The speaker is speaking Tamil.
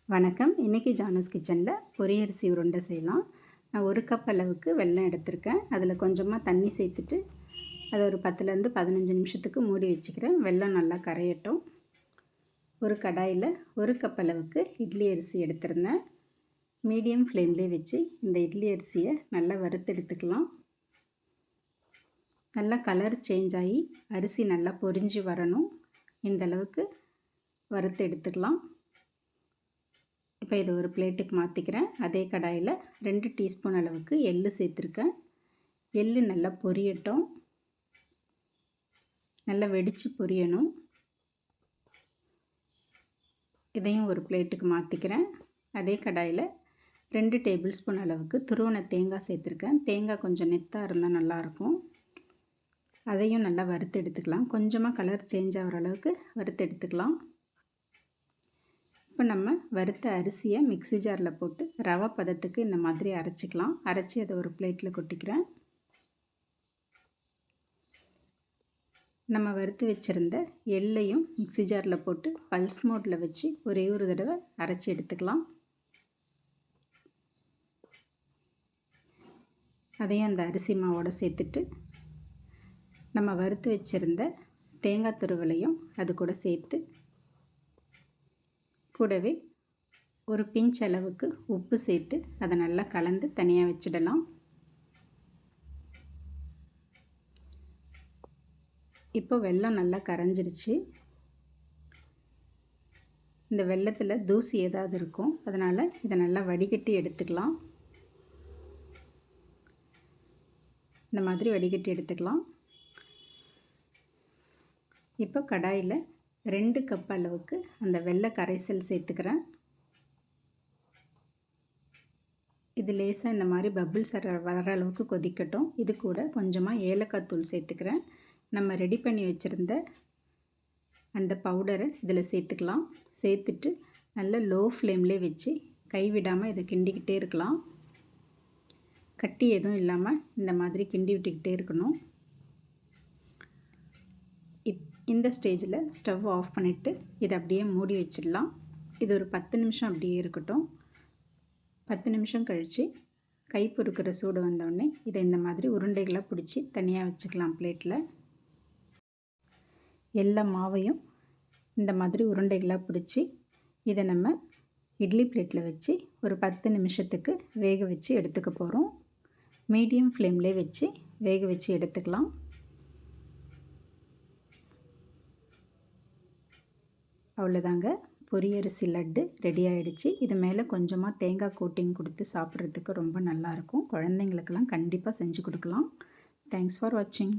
வணக்கம். இன்றைக்கி ஜானஸ் கிச்சனில் பொரியரிசி உருண்டை செய்யலாம். நான் 1 கப் அளவுக்கு வெல்லம் எடுத்திருக்கேன். அதில் கொஞ்சமாக தண்ணி சேர்த்துட்டு அதை ஒரு 10லேருந்து 15 நிமிஷத்துக்கு மூடி வச்சுக்கிறேன். வெல்லம் நல்லா கரையட்டும். ஒரு கடாயில் 1 கப் அளவுக்கு இட்லி அரிசி எடுத்திருந்தேன். மீடியம் ஃப்ளேம்லேயே வச்சு இந்த இட்லி அரிசியை நல்லா வறுத்தெடுத்துக்கலாம். நல்லா கலர் சேஞ்ச் ஆகி அரிசி நல்லா பொரிஞ்சு வரணும். இந்த அளவுக்கு வறுத்து எடுத்துக்கலாம். இப்போ இதை ஒரு பிளேட்டுக்கு மாற்றிக்கிறேன். அதே கடாயில் 2 டீஸ்பூன் அளவுக்கு எள்ளு சேர்த்துருக்கேன். எள்ளு நல்லா பொரியட்டும். நல்லா வெடித்து பொரியணும். இதையும் ஒரு பிளேட்டுக்கு மாற்றிக்கிறேன். அதே கடாயில் 2 டேபிள் ஸ்பூன் அளவுக்கு துருவன தேங்காய் சேர்த்துருக்கேன். தேங்காய் கொஞ்சம் நெத்தாக இருந்தால் நல்லாயிருக்கும். அதையும் நல்லா வறுத்து எடுத்துக்கலாம். கொஞ்சமாக கலர் சேஞ்ச் ஆகிற அளவுக்கு வறுத்து எடுத்துக்கலாம். இப்போ நம்ம வறுத்த அரிசியை மிக்ஸி ஜாரில் போட்டு ரவை பதத்துக்கு இந்த மாதிரி அரைச்சிக்கலாம். அரைச்சி அதை ஒரு பிளேட்டில் கொட்டிக்கிறேன். நம்ம வறுத்து வச்சுருந்த எள்ளையும் மிக்ஸி ஜாரில் போட்டு பல்ஸ் மோட்டில் வச்சு ஒரே ஒரு தடவை அரைச்சி எடுத்துக்கலாம். அதையும் அந்த அரிசி மாவோடு சேர்த்துட்டு நம்ம வறுத்து வச்சுருந்த தேங்காய் துருவலையும் அது கூட சேர்த்து கூடவே ஒரு பிஞ்ச் அளவுக்கு உப்பு சேர்த்து அதை நல்லா கலந்து தனியாக வச்சிடலாம். இப்போ வெல்லம் நல்லா கரைஞ்சிருச்சு. இந்த வெல்லத்தில் தூசி ஏதாவது இருக்கும், அதனால் இதை நல்லா வடிகட்டி எடுத்துக்கலாம். இந்த மாதிரி வடிகட்டி எடுத்துக்கலாம். இப்போ கடாயில் 2 கப் அளவுக்கு அந்த வெள்ளை கரைசல் சேர்த்துக்கிறேன். இது லேசாக இந்த மாதிரி பபிள்ஸ் வர அளவுக்கு கொதிக்கட்டும். இது கூட கொஞ்சமாக ஏலக்காய் தூள் சேர்த்துக்கிறேன். நம்ம ரெடி பண்ணி வச்சுருந்த அந்த பவுடரை இதில் சேர்த்துக்கலாம். சேர்த்துட்டு நல்ல லோ ஃப்ளேம்லேயே வச்சு கைவிடாமல் இதை கிண்டிக்கிட்டே இருக்கலாம். கட்டி எதுவும் இல்லாமல் இந்த மாதிரி கிண்டி விட்டுக்கிட்டே இருக்கணும். இந்த ஸ்டேஜில் ஸ்டவ் ஆஃப் பண்ணிவிட்டு இதை அப்படியே மூடி வச்சிடலாம். இது ஒரு 10 நிமிஷம் அப்படியே இருக்கட்டும். 10 நிமிஷம் கழித்து கை பொறுக்கிற சூடு வந்தோடனே இதை இந்த மாதிரி உருண்டைகளாக பிடிச்சி தனியாக வச்சுக்கலாம் பிளேட்டில். எல்லா மாவையும் இந்த மாதிரி உருண்டைகளாக பிடிச்சி இதை நம்ம இட்லி பிளேட்டில் வச்சு ஒரு 10 நிமிஷத்துக்கு வேக வச்சு எடுத்துக்க போகிறோம். மீடியம் ஃப்ளேம்லேயே வச்சு வேக வச்சு எடுத்துக்கலாம். அவ்வளோதாங்க, பொரியரிசி லட்டு ரெடி ஆகிடுச்சு. இது மேலே கொஞ்சமாக தேங்காய் கோட்டிங் கொடுத்து சாப்பிட்றதுக்கு ரொம்ப நல்லாயிருக்கும். குழந்தைங்களுக்கெல்லாம் கண்டிப்பாக செஞ்சு கொடுக்கலாம். தேங்க்ஸ் ஃபார் வாட்சிங்.